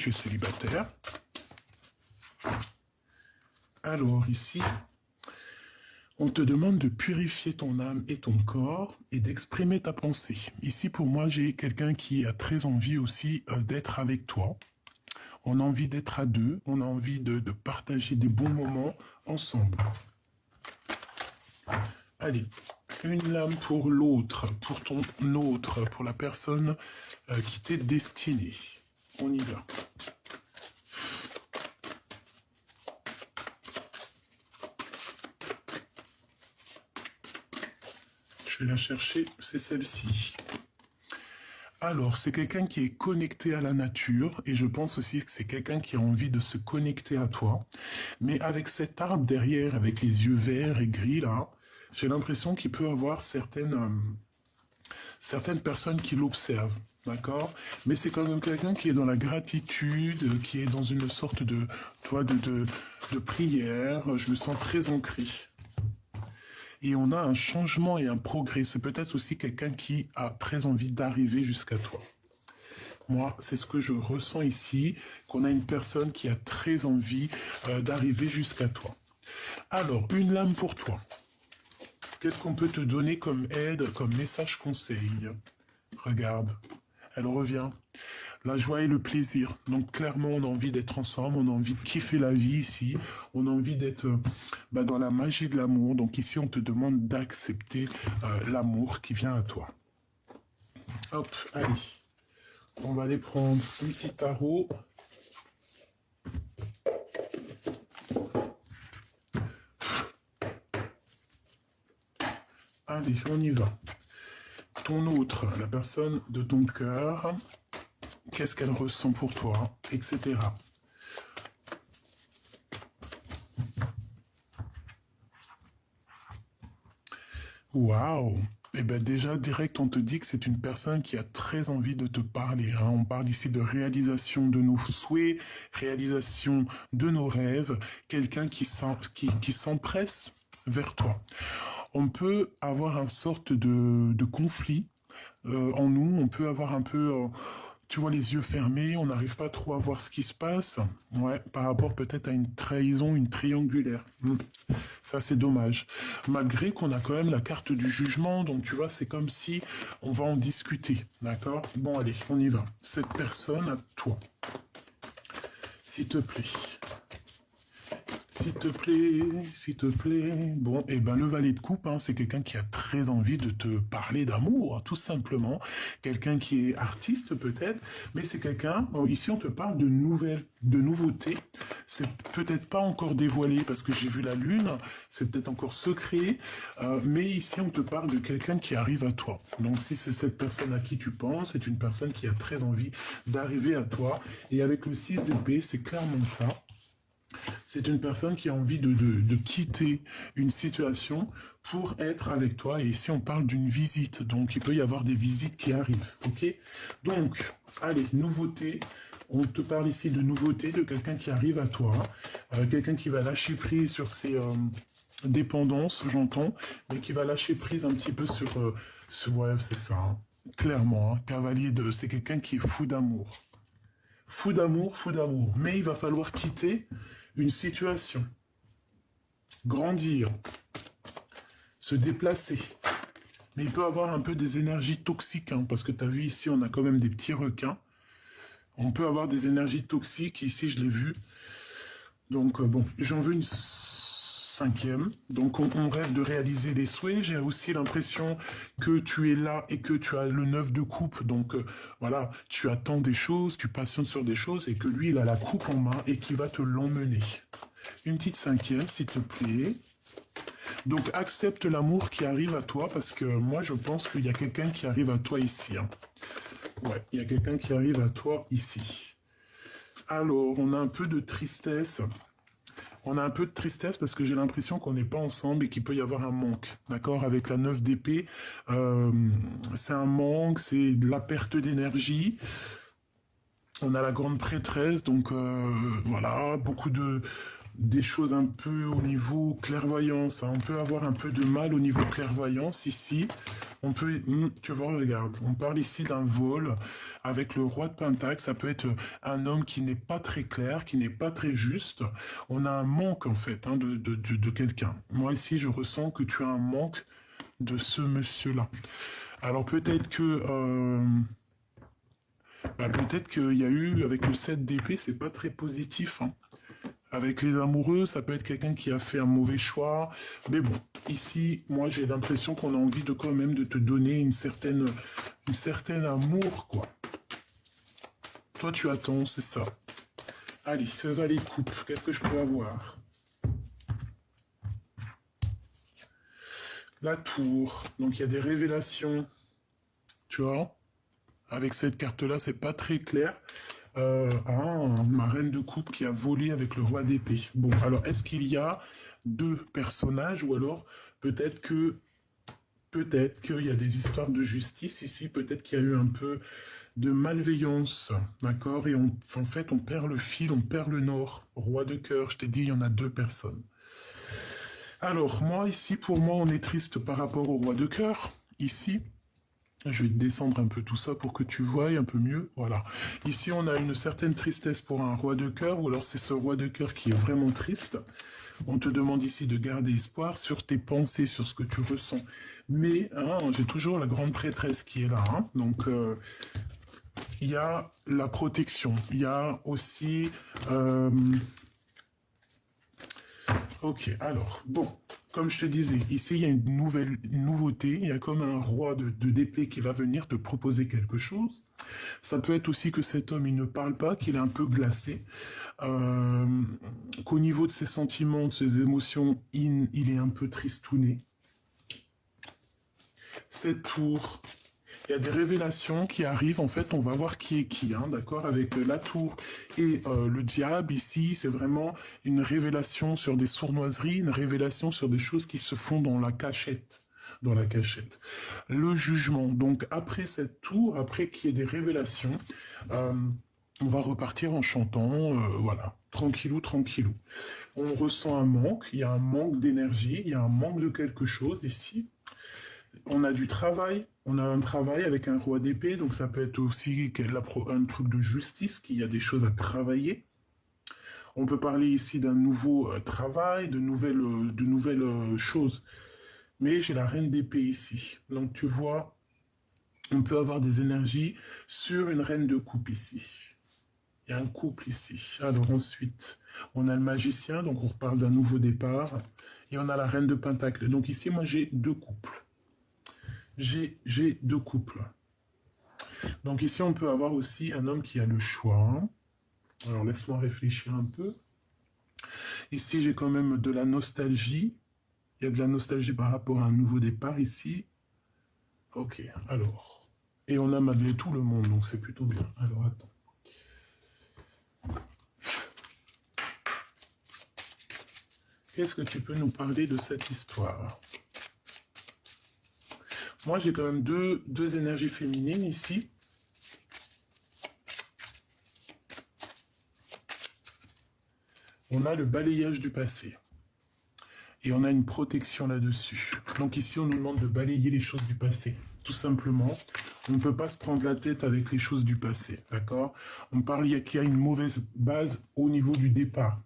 je suis célibataire. Alors ici, on te demande de purifier ton âme et ton corps et d'exprimer ta pensée. Ici, pour moi, j'ai quelqu'un qui a très envie aussi d'être avec toi. On a envie d'être à deux, on a envie de partager des bons moments ensemble. Allez, une lame pour l'autre, pour ton autre, pour la personne qui t'est destinée. On y va. Je vais la chercher, c'est celle-ci. Alors, c'est quelqu'un qui est connecté à la nature, et je pense aussi que c'est quelqu'un qui a envie de se connecter à toi. Mais avec cet arbre derrière, avec les yeux verts et gris là, j'ai l'impression qu'il peut avoir certaines personnes qui l'observent, d'accord? Mais c'est quand même quelqu'un qui est dans la gratitude, qui est dans une sorte de prière. Je me sens très ancré. Et on a un changement et un progrès. C'est peut-être aussi quelqu'un qui a très envie d'arriver jusqu'à toi. Moi, c'est ce que je ressens ici, qu'on a une personne qui a très envie d'arriver jusqu'à toi. Alors, une lame pour toi. Qu'est-ce qu'on peut te donner comme aide, comme message conseil? Regarde, elle revient. La joie et le plaisir. Donc clairement, on a envie d'être ensemble, on a envie de kiffer la vie ici, on a envie d'être dans la magie de l'amour. Donc ici, on te demande d'accepter l'amour qui vient à toi. Hop, allez. On va aller prendre un petit tarot. Allez, on y va. Ton autre, la personne de ton cœur, qu'est-ce qu'elle ressent pour toi, etc. Waouh! Eh bien déjà, direct, on te dit que c'est une personne qui a très envie de te parler. Hein. On parle ici de réalisation de nos souhaits, réalisation de nos rêves, quelqu'un qui s'empresse vers toi. On peut avoir une sorte de conflit en nous, on peut avoir un peu... tu vois les yeux fermés, on n'arrive pas trop à voir ce qui se passe. Ouais, par rapport peut-être à une trahison, une triangulaire. Ça, c'est dommage. Malgré qu'on a quand même la carte du jugement, donc tu vois, c'est comme si on va en discuter. D'accord? Bon, allez, on y va. Cette personne, à toi. S'il te plaît. S'il te plaît, s'il te plaît. Bon, et ben le valet de coupe, hein, c'est quelqu'un qui a très envie de te parler d'amour, hein, tout simplement. Quelqu'un qui est artiste peut-être, mais c'est quelqu'un, ici on te parle de nouveautés. C'est peut-être pas encore dévoilé parce que j'ai vu la lune, c'est peut-être encore secret, mais ici on te parle de quelqu'un qui arrive à toi. Donc si c'est cette personne à qui tu penses, c'est une personne qui a très envie d'arriver à toi. Et avec le 6 d'épée, c'est clairement ça. C'est une personne qui a envie de quitter une situation pour être avec toi. Et ici, on parle d'une visite. Donc, il peut y avoir des visites qui arrivent. OK? Donc, allez, nouveauté. On te parle ici de nouveauté, de quelqu'un qui arrive à toi. Quelqu'un qui va lâcher prise sur ses dépendances, j'entends. Mais qui va lâcher prise un petit peu sur... ouais, c'est ça. Hein. Clairement, hein, cavalier de... C'est quelqu'un qui est fou d'amour. Fou d'amour, fou d'amour. Mais il va falloir quitter une situation. Grandir. Se déplacer. Mais il peut avoir un peu des énergies toxiques, hein, parce que tu as vu ici, on a quand même des petits requins. On peut avoir des énergies toxiques, ici je l'ai vu. Donc bon, j'en veux une cinquième. Donc on rêve de réaliser les souhaits. J'ai aussi l'impression que tu es là et que tu as le 9 de coupe. Donc voilà, tu attends des choses, tu patientes sur des choses et que lui, il a la coupe en main et qui va te l'emmener. Une petite cinquième, s'il te plaît. Donc accepte l'amour qui arrive à toi parce que moi, je pense qu'il y a quelqu'un qui arrive à toi ici. Hein. Ouais, il y a quelqu'un qui arrive à toi ici. Alors, on a un peu de tristesse. On a un peu de tristesse parce que j'ai l'impression qu'on n'est pas ensemble et qu'il peut y avoir un manque. D'accord? Avec la 9 d'épée, c'est un manque, c'est de la perte d'énergie. On a la grande prêtresse, donc voilà, beaucoup des choses un peu au niveau clairvoyance. Hein. On peut avoir un peu de mal au niveau clairvoyance ici. On peut, tu vois, regarde, on parle ici d'un vol avec le roi de Pentacle. Ça peut être un homme qui n'est pas très clair, qui n'est pas très juste. On a un manque, en fait, hein, de quelqu'un. Moi, ici, je ressens que tu as un manque de ce monsieur-là. Alors, peut-être que... peut-être qu'il y a eu, avec le 7 d'épée, c'est pas très positif, hein. Avec les amoureux, ça peut être quelqu'un qui a fait un mauvais choix. Mais bon, ici, moi, j'ai l'impression qu'on a envie de quand même de te donner une certaine amour, quoi. Toi, tu attends, c'est ça. Allez, ce valet de coupe, qu'est-ce que je peux avoir? La tour. Donc, il y a des révélations. Tu vois? Avec cette carte-là, c'est pas très clair. Ma reine de coupe qui a volé avec le roi d'épée. Bon, alors, est-ce qu'il y a deux personnages ou alors peut-être qu'il y a des histoires de justice ici, peut-être qu'il y a eu un peu de malveillance, d'accord? Et en fait, on perd le fil, on perd le nord. Roi de cœur, je t'ai dit, il y en a deux personnes. Alors, moi, ici, pour moi, on est triste par rapport au roi de cœur. Ici, je vais te descendre un peu tout ça pour que tu voies un peu mieux. Voilà. Ici, on a une certaine tristesse pour un roi de cœur, ou alors c'est ce roi de cœur qui est vraiment triste. On te demande ici de garder espoir sur tes pensées, sur ce que tu ressens. Mais hein, j'ai toujours la grande prêtresse qui est là. Hein. Donc, il y a la protection. Il y a aussi... Ok, alors, bon, comme je te disais, ici, il y a une nouveauté. Il y a comme un roi d'épée qui va venir te proposer quelque chose. Ça peut être aussi que cet homme, il ne parle pas, qu'il est un peu glacé, qu'au niveau de ses sentiments, de ses émotions, il est un peu tristouné. Cette tour, il y a des révélations qui arrivent. En fait, on va voir qui est qui, hein, d'accord? Avec la tour et le diable, ici, c'est vraiment une révélation sur des sournoiseries, une révélation sur des choses qui se font dans la cachette. Dans la cachette. Le jugement. Donc, après cette tour, après qu'il y ait des révélations, on va repartir en chantant, voilà, tranquillou, tranquillou. On ressent un manque, il y a un manque d'énergie, il y a un manque de quelque chose ici. On a du travail, on a un travail avec un roi d'épée, donc ça peut être aussi un truc de justice, qu'il y a des choses à travailler. On peut parler ici d'un nouveau travail, de nouvelles choses. Mais j'ai la reine d'épée ici. Donc tu vois, on peut avoir des énergies sur une reine de coupe ici. Il y a un couple ici. Alors ensuite, on a le magicien, donc on reparle d'un nouveau départ. Et on a la reine de pentacle. Donc ici, moi j'ai deux couples. J'ai deux couples. Donc ici, on peut avoir aussi un homme qui a le choix. Alors laisse-moi réfléchir un peu. Ici, j'ai quand même de la nostalgie. Il y a de la nostalgie par rapport à un nouveau départ ici. Ok, alors. Et on a malgré tout le monde, donc c'est plutôt bien. Alors attends. Qu'est-ce que tu peux nous parler de cette histoire? Moi, j'ai quand même deux énergies féminines ici. On a le balayage du passé. Et on a une protection là-dessus. Donc ici, on nous demande de balayer les choses du passé. Tout simplement, on ne peut pas se prendre la tête avec les choses du passé. D'accord? On parle qu'il y a une mauvaise base au niveau du départ.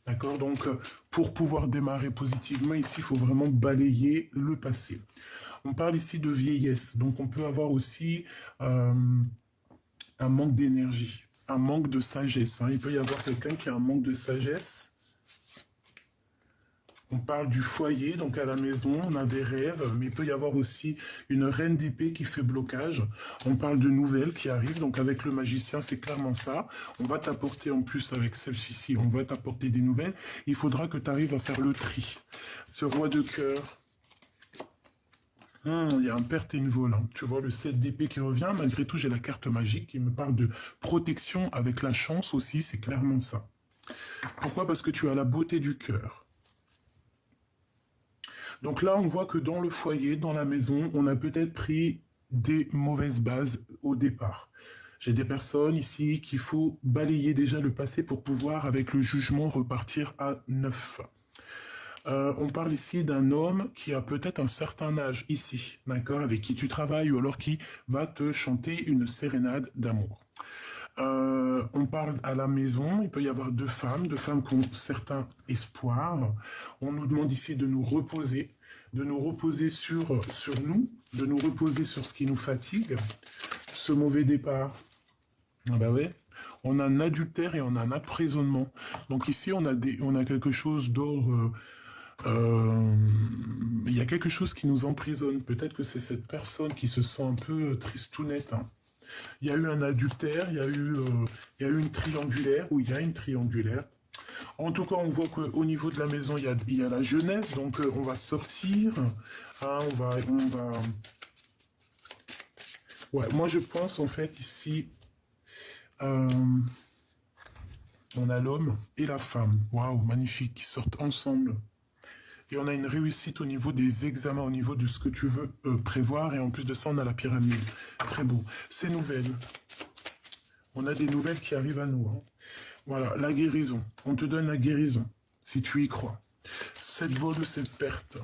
D'accord? Donc, pour pouvoir démarrer positivement, ici, il faut vraiment balayer le passé. On parle ici de vieillesse. Donc, on peut avoir aussi un manque d'énergie, un manque de sagesse. Hein. Il peut y avoir quelqu'un qui a un manque de sagesse. On parle du foyer, donc à la maison, on a des rêves, mais il peut y avoir aussi une reine d'épée qui fait blocage. On parle de nouvelles qui arrivent, donc avec le magicien, c'est clairement ça. On va t'apporter en plus avec celle-ci, on va t'apporter des nouvelles. Il faudra que tu arrives à faire le tri. Ce roi de cœur, il y a un perte et une vol. Hein. Tu vois le 7 d'épée qui revient, malgré tout, j'ai la carte magique qui me parle de protection avec la chance aussi, c'est clairement ça. Pourquoi? Parce que tu as la beauté du cœur. Donc là, on voit que dans le foyer, dans la maison, on a peut-être pris des mauvaises bases au départ. J'ai des personnes ici qu'il faut balayer déjà le passé pour pouvoir, avec le jugement, repartir à neuf. On parle ici d'un homme qui a peut-être un certain âge ici, d'accord, avec qui tu travailles ou alors qui va te chanter une sérénade d'amour. On parle à la maison, il peut y avoir deux femmes qui ont certains espoirs. On nous demande ici de nous reposer sur nous, de nous reposer sur ce qui nous fatigue, ce mauvais départ. Ah bah ouais. On a un adultère et on a un emprisonnement. Donc ici, on a quelque chose d'ordre. Il y a quelque chose qui nous emprisonne. Peut-être que c'est cette personne qui se sent un peu tristounette. Hein. Il y a eu un adultère, il y a eu une triangulaire, ou il y a une triangulaire. En tout cas, on voit qu'au niveau de la maison, il y a la jeunesse, donc on va sortir. Hein, on va... Ouais, moi je pense en fait ici, euh, on a l'homme et la femme. Waouh, magnifique, qui sortent ensemble. Et on a une réussite au niveau des examens, au niveau de ce que tu veux prévoir. Et en plus de ça, on a la pyramide. Très beau. Ces nouvelles. On a des nouvelles qui arrivent à nous. Hein. Voilà, la guérison. On te donne la guérison, si tu y crois. Cette vol, cette perte.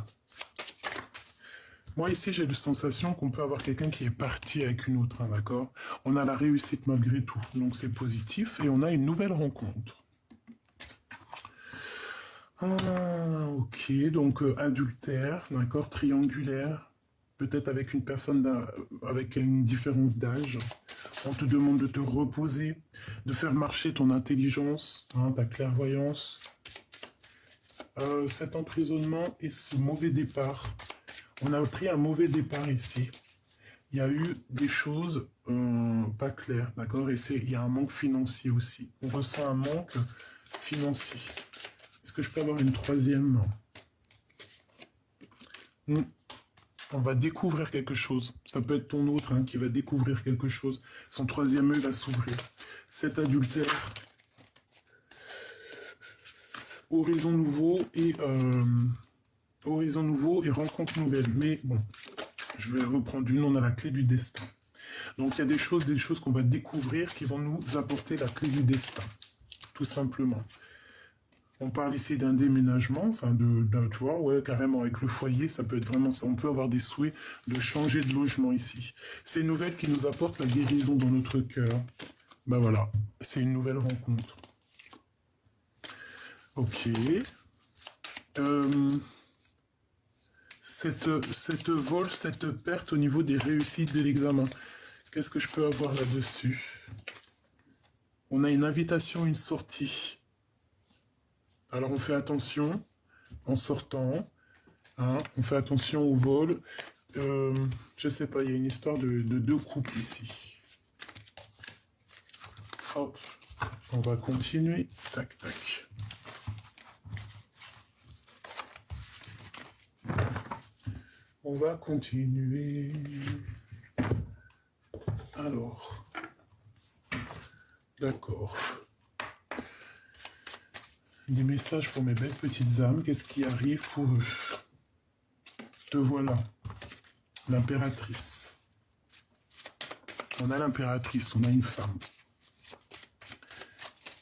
Moi, ici, j'ai la sensation qu'on peut avoir quelqu'un qui est parti avec une autre, hein, d'accord? On a la réussite malgré tout. Donc, c'est positif. Et on a une nouvelle rencontre. Ah, ok, donc adultère, d'accord, triangulaire, peut-être avec une personne avec une différence d'âge. On te demande de te reposer, de faire marcher ton intelligence, hein, ta clairvoyance. Cet emprisonnement et ce mauvais départ. On a pris un mauvais départ ici. Il y a eu des choses pas claires, d'accord, et il y a un manque financier aussi. On ressent un manque financier. Est-ce que je peux avoir une troisième? On va découvrir quelque chose. Ça peut être ton autre hein, qui va découvrir quelque chose. Son troisième œil va s'ouvrir. Cet adultère. Horizon nouveau et rencontre nouvelle. Mais bon, je vais reprendre une. On a la clé du destin. Donc il y a des choses qu'on va découvrir qui vont nous apporter la clé du destin. Tout simplement. On parle ici d'un déménagement, enfin tu vois, ouais, carrément avec le foyer, ça peut être vraiment ça. On peut avoir des souhaits de changer de logement ici. C'est une nouvelle qui nous apporte la guérison dans notre cœur. Ben voilà, c'est une nouvelle rencontre. Ok. Cette vol, cette perte au niveau des réussites de l'examen. Qu'est-ce que je peux avoir là-dessus? On a une invitation, une sortie. Alors on fait attention en sortant, hein, on fait attention au vol. Je sais pas, il y a une histoire de deux couples ici. Hop, on va continuer. Tac, tac. On va continuer. Alors, d'accord. Des messages pour mes belles petites âmes. Qu'est-ce qui arrive pour eux? Te voilà. L'impératrice. On a l'impératrice, on a une femme.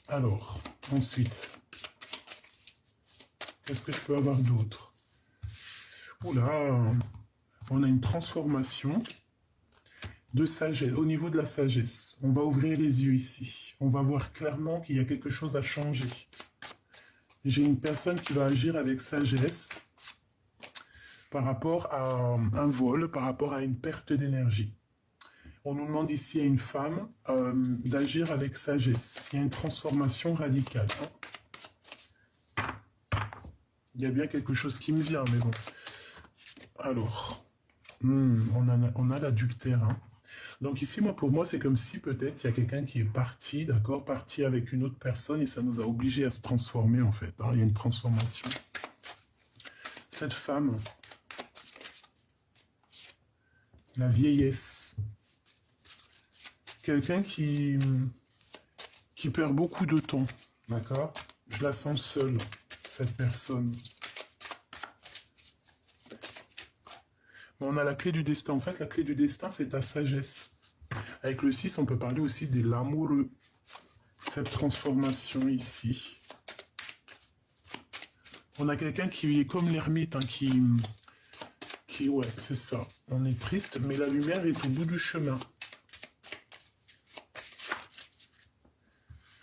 Alors, ensuite. Qu'est-ce que je peux avoir d'autre? Oula, on a une transformation de sagesse, au niveau de la sagesse. On va ouvrir les yeux ici. On va voir clairement qu'il y a quelque chose à changer. J'ai une personne qui va agir avec sagesse par rapport à un vol, par rapport à une perte d'énergie. On nous demande ici à une femme d'agir avec sagesse. Il y a une transformation radicale. Hein. Il y a bien quelque chose qui me vient, mais bon. Alors, on a l'adultère. Hein. Donc ici, pour moi, c'est comme si peut-être il y a quelqu'un qui est parti, d'accord, parti avec une autre personne et ça nous a obligés à se transformer en fait. Hein. Il y a une transformation. Cette femme, la vieillesse, quelqu'un qui perd beaucoup de temps, d'accord. Je la sens seule, cette personne. On a la clé du destin. En fait, la clé du destin, c'est ta sagesse. Avec le 6, on peut parler aussi de l'amoureux. Cette transformation ici. On a quelqu'un qui est comme l'ermite, hein, ouais, c'est ça. On est triste, mais la lumière est au bout du chemin.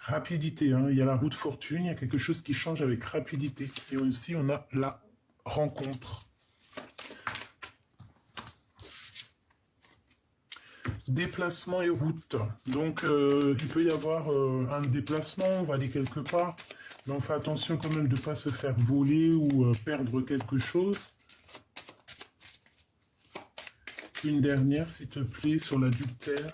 Rapidité, hein. Il y a la roue de fortune, il y a quelque chose qui change avec rapidité. Et aussi, on a la rencontre. Déplacement et route. Donc, il peut y avoir un déplacement, on va aller quelque part. Mais on fait attention quand même de ne pas se faire voler ou perdre quelque chose. Une dernière, s'il te plaît, sur l'adultère.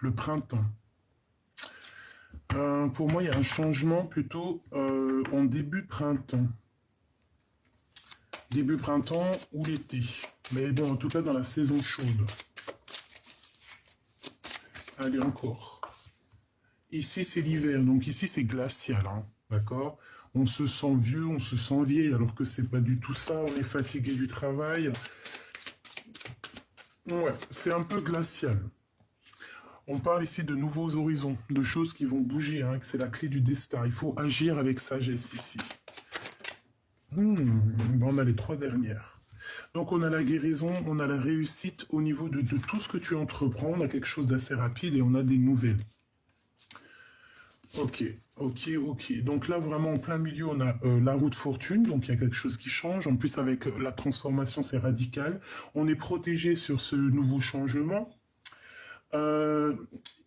Le printemps. Pour moi, il y a un changement plutôt en début printemps. Début printemps ou l'été. Mais bon, en tout cas, dans la saison chaude. Allez, encore. Ici, c'est l'hiver. Donc ici, c'est glacial. Hein, d'accord? On se sent vieux, on se sent vieille, alors que c'est pas du tout ça. On est fatigué du travail. Ouais, c'est un peu glacial. On parle ici de nouveaux horizons, de choses qui vont bouger, hein, que c'est la clé du destin. Il faut agir avec sagesse ici. On a les 3 dernières. Donc on a la guérison, on a la réussite au niveau de tout ce que tu entreprends. On a quelque chose d'assez rapide et on a des nouvelles. Ok. Donc là, vraiment, en plein milieu, on a la roue de fortune. Donc il y a quelque chose qui change. En plus, avec la transformation, c'est radical. On est protégé sur ce nouveau changement.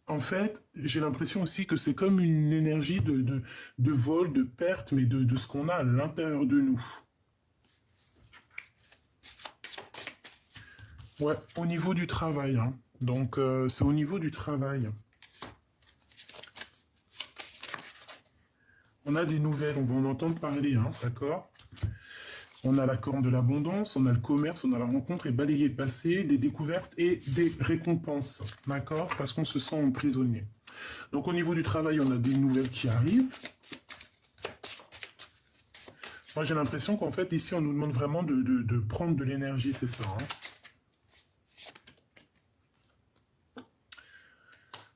En fait, j'ai l'impression aussi que c'est comme une énergie de vol, de perte, mais de ce qu'on a à l'intérieur de nous. Ouais, au niveau du travail. Hein. Donc, c'est au niveau du travail. On a des nouvelles, on va en entendre parler, hein, d'accord? On a la corne de l'abondance, on a le commerce, on a la rencontre et balayer le passé, des découvertes et des récompenses, d'accord? Parce qu'on se sent emprisonné. Donc au niveau du travail, on a des nouvelles qui arrivent. Moi j'ai l'impression qu'en fait ici on nous demande vraiment de prendre de l'énergie, c'est ça. Hein.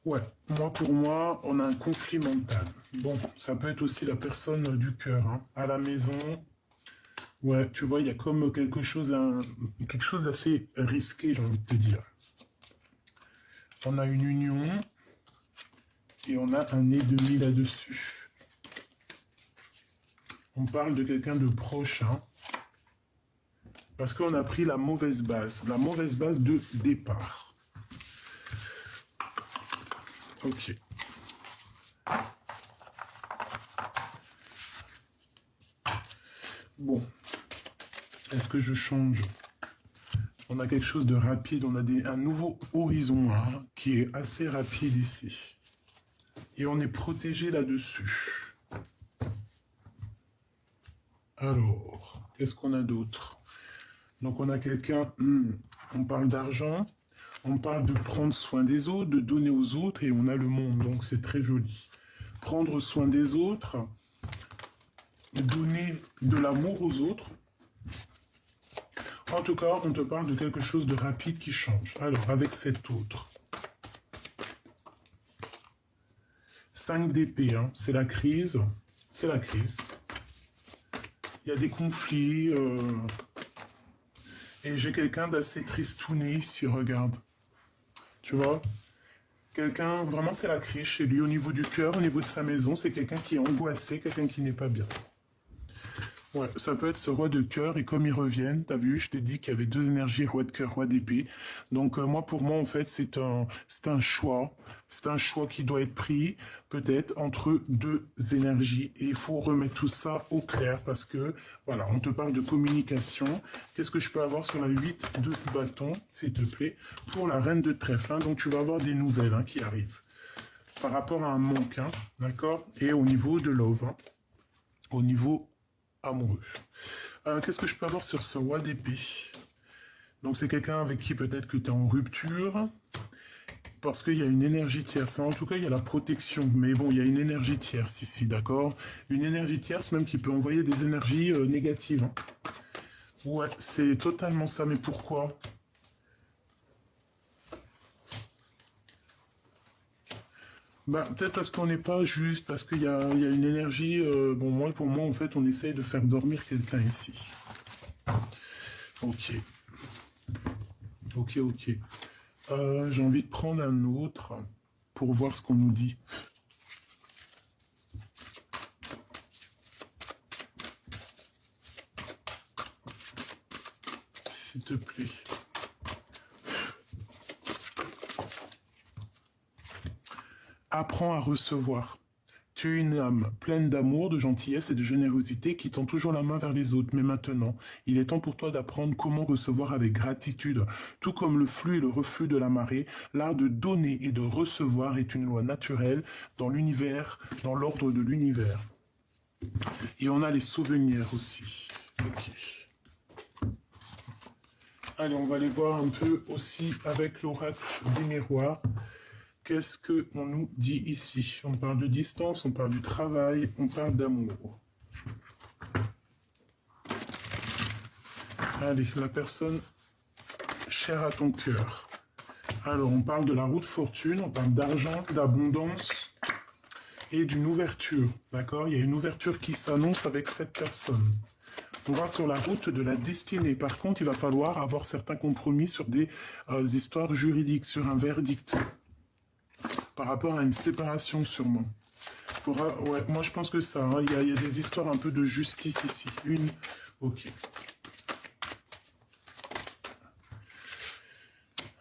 Ouais, pour moi, on a un conflit mental. Bon, ça peut être aussi la personne du cœur, hein, à la maison. Ouais, tu vois, il y a comme quelque chose d'assez risqué, j'ai envie de te dire. On a une union et on a un ennemi là-dessus. On parle de quelqu'un de proche, hein, parce qu'on a pris la mauvaise base de départ. Ok. Bon. Est-ce que je change? On a quelque chose de rapide, on a un nouveau horizon hein, qui est assez rapide ici. Et on est protégé là-dessus. Alors, qu'est-ce qu'on a d'autre? Donc on a quelqu'un, on parle d'argent, on parle de prendre soin des autres, de donner aux autres, et on a le monde, donc c'est très joli. Prendre soin des autres, donner de l'amour aux autres. En tout cas, on te parle de quelque chose de rapide qui change. Alors, avec cet autre. 5 d'épée, hein, c'est la crise. C'est la crise. Il y a des conflits. Et j'ai quelqu'un d'assez tristouné ici, regarde. Tu vois? Quelqu'un, vraiment, c'est la crise chez lui, au niveau du cœur, au niveau de sa maison. C'est quelqu'un qui est angoissé, quelqu'un qui n'est pas bien. Ouais, ça peut être ce roi de cœur, et comme ils reviennent, t'as vu, je t'ai dit qu'il y avait 2 énergies, roi de cœur, roi d'épée. Donc pour moi, en fait, c'est un choix. C'est un choix qui doit être pris, peut-être, entre 2 énergies. Et il faut remettre tout ça au clair, parce que, voilà, on te parle de communication. Qu'est-ce que je peux avoir sur la 8 de bâton, s'il te plaît, pour la reine de trèfle, hein. Donc tu vas avoir des nouvelles hein, qui arrivent. Par rapport à un manque, hein, d'accord? Et au niveau de love, hein, au niveau amoureux. Qu'est-ce que je peux avoir sur ce roi d'épée? Donc c'est quelqu'un avec qui peut-être que tu es en rupture, parce qu'il y a une énergie tierce. En tout cas, il y a la protection, mais bon, il y a une énergie tierce ici, d'accord? Une énergie tierce même qui peut envoyer des énergies négatives. Hein. Ouais, c'est totalement ça, mais pourquoi? Bah, peut-être parce qu'on n'est pas juste, parce qu'il y a une énergie. Bon, moi, pour moi, en fait, on essaye de faire dormir quelqu'un ici. Ok, ok, ok. J'ai envie de prendre un autre pour voir ce qu'on nous dit. S'il te plaît. Apprends à recevoir. Tu es une âme pleine d'amour, de gentillesse et de générosité qui tend toujours la main vers les autres. Mais maintenant, il est temps pour toi d'apprendre comment recevoir avec gratitude. Tout comme le flux et le reflux de la marée, l'art de donner et de recevoir est une loi naturelle dans l'univers, dans l'ordre de l'univers. Et on a les souvenirs aussi. Ok. Allez, on va aller voir un peu aussi avec l'oracle des miroirs. Qu'est-ce qu'on nous dit ici? On parle de distance, on parle du travail, on parle d'amour. Allez, la personne chère à ton cœur. Alors, on parle de la route fortune, on parle d'argent, d'abondance et d'une ouverture. D'accord? Il y a une ouverture qui s'annonce avec cette personne. On va sur la route de la destinée. Par contre, il va falloir avoir certains compromis sur des histoires juridiques, sur un verdict. Par rapport à une séparation sûrement. Ouais, moi je pense que ça, hein, y a des histoires un peu de justice ici. Une, ok.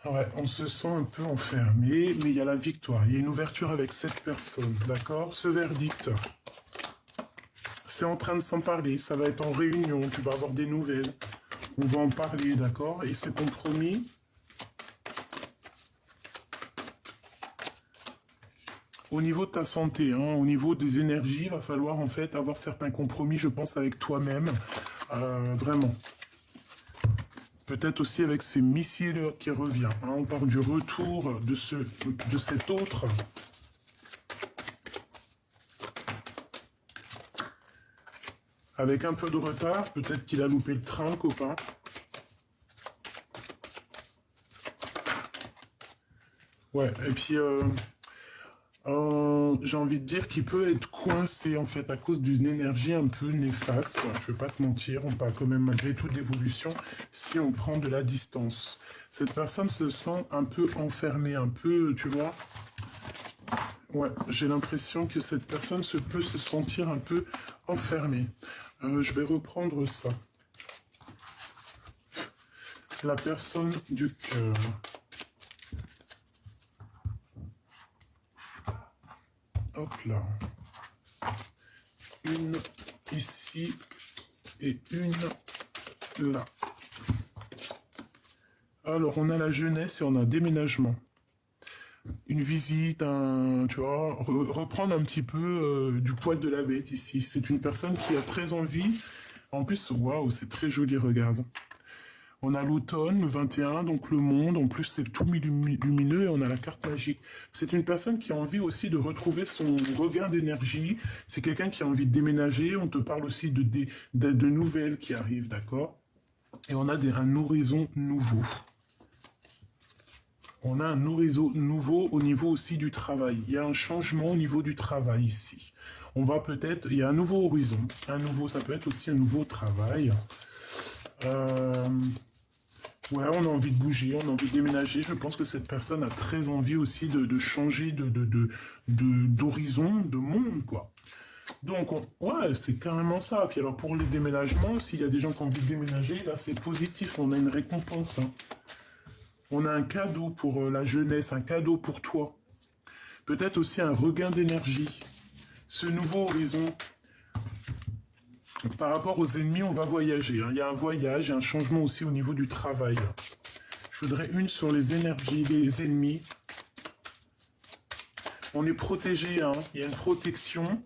Ouais, on se sent un peu enfermé, mais il y a la victoire. Il y a une ouverture avec cette personne, d'accord? Ce verdict, c'est en train de s'en parler. Ça va être en réunion, tu vas avoir des nouvelles. On va en parler, d'accord? Et c'est compromis. Au niveau de ta santé, hein, au niveau des énergies, il va falloir en fait avoir certains compromis, je pense, avec toi-même. Vraiment. Peut-être aussi avec ces missiles qui revient. Hein, on parle du retour de cet autre. Avec un peu de retard, peut-être qu'il a loupé le train, le copain. Ouais, et puis... j'ai envie de dire qu'il peut être coincé en fait à cause d'une énergie un peu néfaste. Je vais pas te mentir, on parle quand même malgré tout d'évolution si on prend de la distance. Cette personne se sent un peu enfermée, un peu, tu vois. Ouais, j'ai l'impression que cette personne peut se sentir un peu enfermée. Je vais reprendre ça. La personne du cœur. Hop là. Une ici et une là. Alors, on a la jeunesse et on a un déménagement. Une visite, tu vois, reprendre un petit peu du poil de la bête ici. C'est une personne qui a très envie. En plus, waouh, c'est très joli, regarde. On a l'automne, le 21, donc le monde. En plus, c'est tout lumineux et on a la carte magique. C'est une personne qui a envie aussi de retrouver son regain d'énergie. C'est quelqu'un qui a envie de déménager. On te parle aussi de nouvelles qui arrivent, d'accord? Et on a un horizon nouveau. On a un horizon nouveau au niveau aussi du travail. Il y a un changement au niveau du travail ici. On va peut-être... Il y a un nouveau horizon. Ça peut être aussi un nouveau travail. Ouais, on a envie de bouger, on a envie de déménager. Je pense que cette personne a très envie aussi de changer d'horizon, de monde, quoi. Donc, ouais, c'est carrément ça. Puis alors, pour les déménagements, s'il y a des gens qui ont envie de déménager, là, c'est positif. On a une récompense. Hein. On a un cadeau pour la jeunesse, un cadeau pour toi. Peut-être aussi un regain d'énergie. Ce nouveau horizon. Par rapport aux ennemis, on va voyager. Hein. Il y a un voyage, un changement aussi au niveau du travail. Je voudrais une sur les énergies des ennemis. On est protégé, hein. Il y a une protection.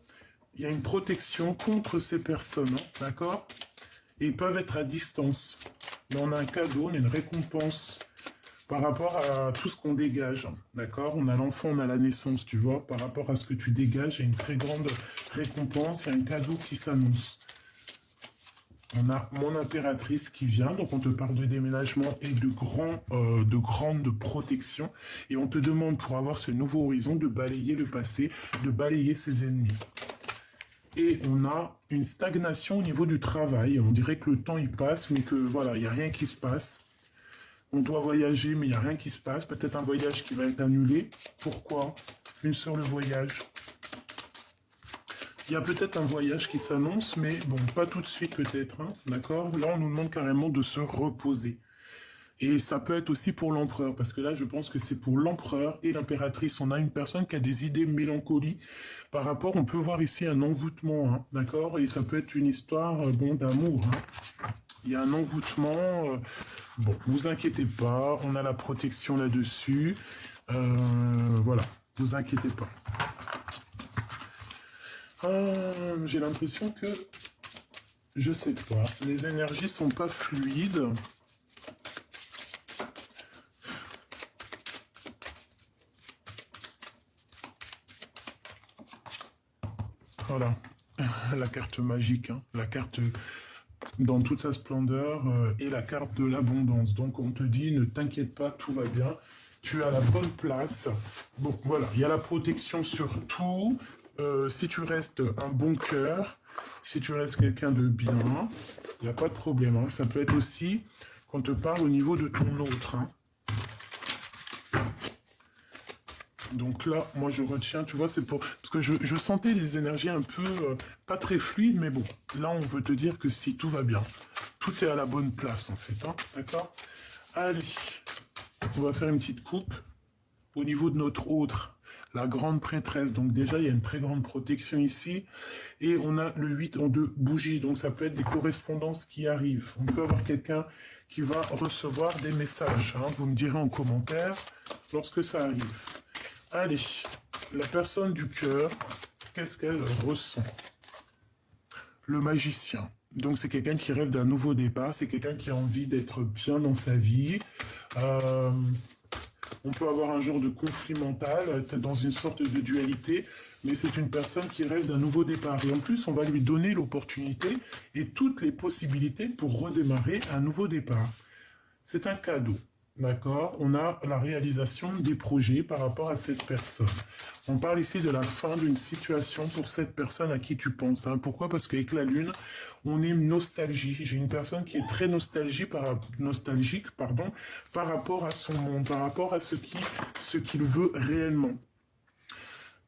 Il y a une protection contre ces personnes, hein. D'accord? Et ils peuvent être à distance. Mais on a un cadeau, on a une récompense par rapport à tout ce qu'on dégage. D'accord? On a l'enfant, on a la naissance, tu vois. Par rapport à ce que tu dégages, il y a une très grande récompense, il y a un cadeau qui s'annonce. On a mon impératrice qui vient, donc on te parle de déménagement et de grande protection. Et on te demande pour avoir ce nouveau horizon de balayer le passé, de balayer ses ennemis. Et on a une stagnation au niveau du travail. On dirait que le temps il passe, mais que voilà, il n'y a rien qui se passe. On doit voyager, mais il n'y a rien qui se passe. Peut-être un voyage qui va être annulé. Pourquoi? Une sur le voyage. Il y a peut-être un voyage qui s'annonce, mais bon, pas tout de suite peut-être, hein, d'accord? Là, on nous demande carrément de se reposer. Et ça peut être aussi pour l'empereur, parce que là, je pense que c'est pour l'empereur et l'impératrice. On a une personne qui a des idées mélancoliques par rapport, on peut voir ici un envoûtement, hein, d'accord? Et ça peut être une histoire, bon, d'amour, hein. Il y a un envoûtement, bon, vous inquiétez pas, on a la protection là-dessus, voilà, vous inquiétez pas. J'ai l'impression que, je sais pas, les énergies sont pas fluides. Voilà, la carte magique, hein, la carte dans toute sa splendeur et la carte de l'abondance. Donc on te dit, ne t'inquiète pas, tout va bien, tu as la bonne place. Bon, voilà, il y a la protection sur tout. Si tu restes un bon cœur, si tu restes quelqu'un de bien, il n'y a pas de problème, hein. Ça peut être aussi qu'on te parle au niveau de ton autre, hein. Donc là, moi je retiens, tu vois, c'est pour... Parce que je sentais les énergies un peu, pas très fluides, mais bon, là on veut te dire que si, tout va bien. Tout est à la bonne place en fait, hein, d'accord? Allez, on va faire une petite coupe au niveau de notre autre, la grande prêtresse. Donc déjà, il y a une très grande protection ici. Et on a le 8 en 2 bougies. Donc ça peut être des correspondances qui arrivent. On peut avoir quelqu'un qui va recevoir des messages, hein. Vous me direz en commentaire lorsque ça arrive. Allez, la personne du cœur, qu'est-ce qu'elle ressent? Le magicien. Donc c'est quelqu'un qui rêve d'un nouveau départ, c'est quelqu'un qui a envie d'être bien dans sa vie. On peut avoir un genre de conflit mental, être dans une sorte de dualité, mais c'est une personne qui rêve d'un nouveau départ. Et en plus, on va lui donner l'opportunité et toutes les possibilités pour redémarrer un nouveau départ. C'est un cadeau. D'accord? On a la réalisation des projets par rapport à cette personne. On parle ici de la fin d'une situation pour cette personne à qui tu penses, hein. Pourquoi? Parce qu'avec la lune, on est nostalgie. J'ai une personne qui est très nostalgique, par rapport à son monde, par rapport à ce qu'il veut réellement.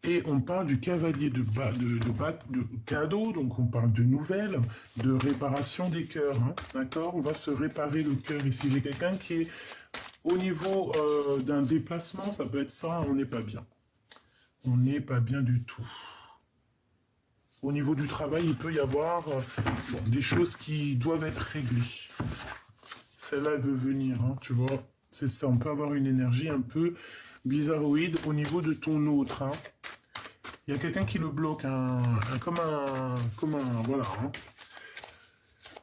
Et on parle du cavalier de cadeaux, donc on parle de nouvelles, de réparation des cœurs, hein, d'accord? On va se réparer le cœur ici. J'ai quelqu'un qui est au niveau d'un déplacement, ça peut être ça, on n'est pas bien. On n'est pas bien du tout. Au niveau du travail, il peut y avoir bon, des choses qui doivent être réglées. Celle-là, elle veut venir, hein, tu vois. C'est ça, on peut avoir une énergie un peu bizarroïde au niveau de ton autre, hein. Il y a quelqu'un qui le bloque, comme un, voilà, hein.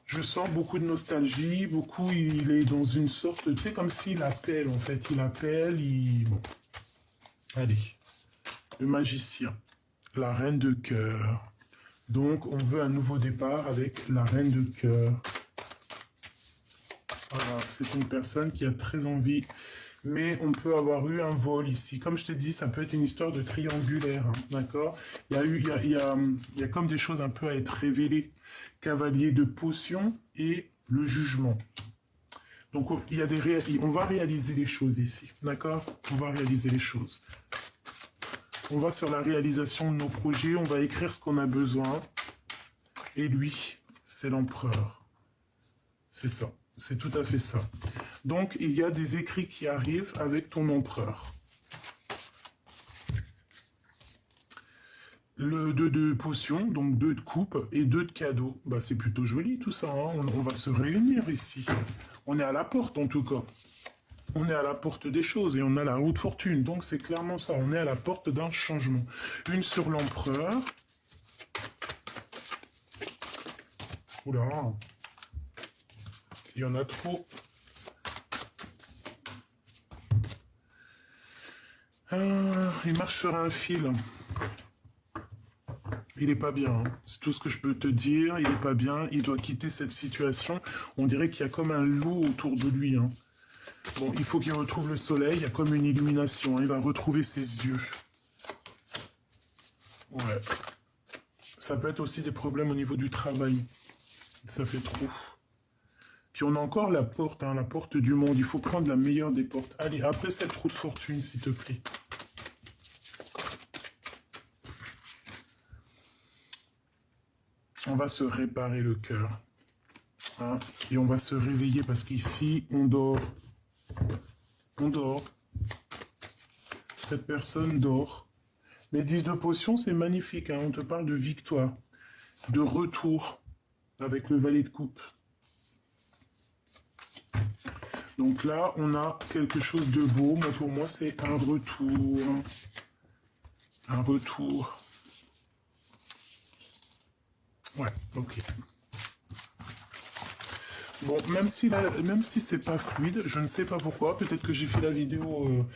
Je sens beaucoup de nostalgie, il est dans une sorte, tu sais, comme s'il appelle, en fait, bon. Allez, le magicien, la reine de cœur. Donc, on veut un nouveau départ avec la reine de cœur. Voilà, c'est une personne qui a très envie, mais on peut avoir eu un vol ici. Comme je t'ai dit, ça peut être une histoire de triangulaire, hein, d'accord? Il y a comme des choses un peu à être révélées. Cavalier de potions et le jugement. Donc, on va réaliser les choses ici, d'accord? On va réaliser les choses. On va sur la réalisation de nos projets, on va écrire ce qu'on a besoin. Et lui, c'est l'empereur. C'est ça. C'est tout à fait ça. Donc, il y a des écrits qui arrivent avec ton empereur. Le 2 de potions, donc 2 de coupe et 2 de cadeaux. Bah, c'est plutôt joli tout ça, hein. On va se réunir ici. On est à la porte en tout cas. On est à la porte des choses et on a la roue de fortune. Donc c'est clairement ça, on est à la porte d'un changement. Une sur l'empereur. Oula. Il y en a trop. Il marche sur un fil. Il est pas bien, hein. C'est tout ce que je peux te dire. Il est pas bien. Il doit quitter cette situation. On dirait qu'il y a comme un loup autour de lui, hein. Bon, il faut qu'il retrouve le soleil. Il y a comme une illumination, hein. Il va retrouver ses yeux. Ouais. Ça peut être aussi des problèmes au niveau du travail. Ça fait trop. Puis on a encore la porte, hein, la porte du monde. Il faut prendre la meilleure des portes. Allez, après cette roue de fortune, s'il te plaît. On va se réparer le cœur. Hein, et on va se réveiller parce qu'ici, on dort. On dort. Cette personne dort. Mais 10 de potion, c'est magnifique. Hein, on te parle de victoire, de retour avec le valet de coupe. Donc là, on a quelque chose de beau. Moi, pour moi, c'est un retour. Un retour. Ouais, ok. Bon, même si c'est pas fluide, je ne sais pas pourquoi. Peut-être que j'ai fait la vidéo.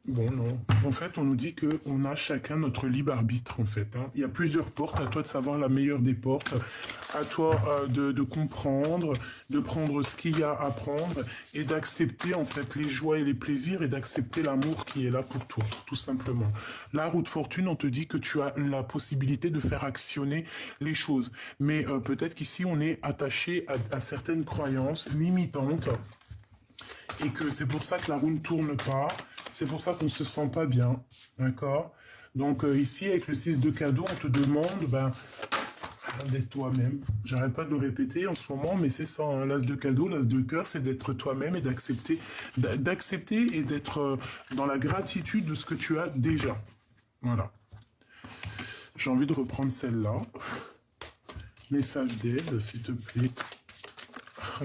Bon, non. En fait, on nous dit qu'on a chacun notre libre arbitre, en fait. Hein. Il y a plusieurs portes. À toi de savoir la meilleure des portes. À toi de comprendre, de prendre ce qu'il y a à prendre et d'accepter, en fait, les joies et les plaisirs et d'accepter l'amour qui est là pour toi, tout simplement. La roue de fortune, on te dit que tu as la possibilité de faire actionner les choses. Mais peut-être qu'ici, on est attaché à certaines croyances limitantes et que c'est pour ça que la roue ne tourne pas. C'est pour ça qu'on ne se sent pas bien, d'accord? Donc ici, avec le 6 de cadeau, on te demande d'être toi-même. J'arrête pas de le répéter en ce moment, mais c'est ça, hein, l'as de cadeau, l'as de cœur, c'est d'être toi-même et d'accepter et d'être dans la gratitude de ce que tu as déjà. Voilà. J'ai envie de reprendre celle-là. Message d'aide, s'il te plaît.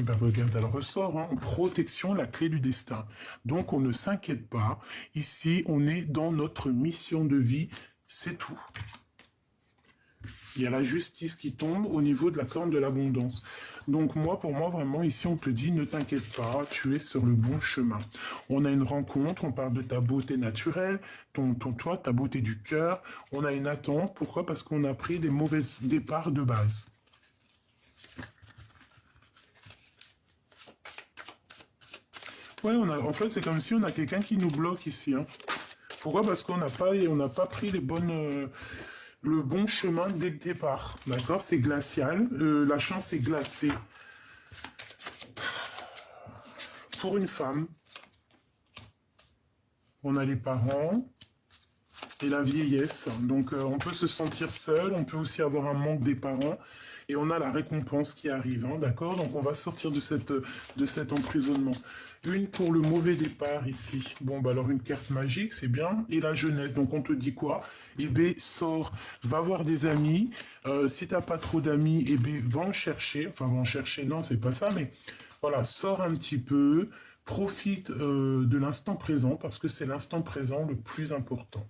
Ben regarde, elle ressort, hein, protection, la clé du destin. Donc on ne s'inquiète pas. Ici, on est dans notre mission de vie, c'est tout. Il y a la justice qui tombe au niveau de la corne de l'abondance. Donc moi, pour moi, vraiment, ici, on te dit, ne t'inquiète pas, tu es sur le bon chemin. On a une rencontre, on parle de ta beauté naturelle, toi, ta beauté du cœur. On a une attente. Pourquoi? Parce qu'on a pris des mauvais départs de base. Ouais, en fait, c'est comme si on a quelqu'un qui nous bloque ici. Hein. Pourquoi? Parce qu'on n'a pas pris le bon chemin dès le départ. D'accord? C'est glacial. La chance est glacée. Pour une femme, on a les parents et la vieillesse. Donc, on peut se sentir seul. On peut aussi avoir un manque des parents. Et on a la récompense qui arrive, hein, d'accord? Donc on va sortir de cet emprisonnement. Une pour le mauvais départ ici. Bon, bah alors une carte magique, c'est bien. Et la jeunesse, donc on te dit quoi? Eh bien, sors, va voir des amis. Si t'as pas trop d'amis, eh bien, va en chercher. Enfin, va en chercher, non, c'est pas ça, mais voilà, sors un petit peu. Profite de l'instant présent, parce que c'est l'instant présent le plus important.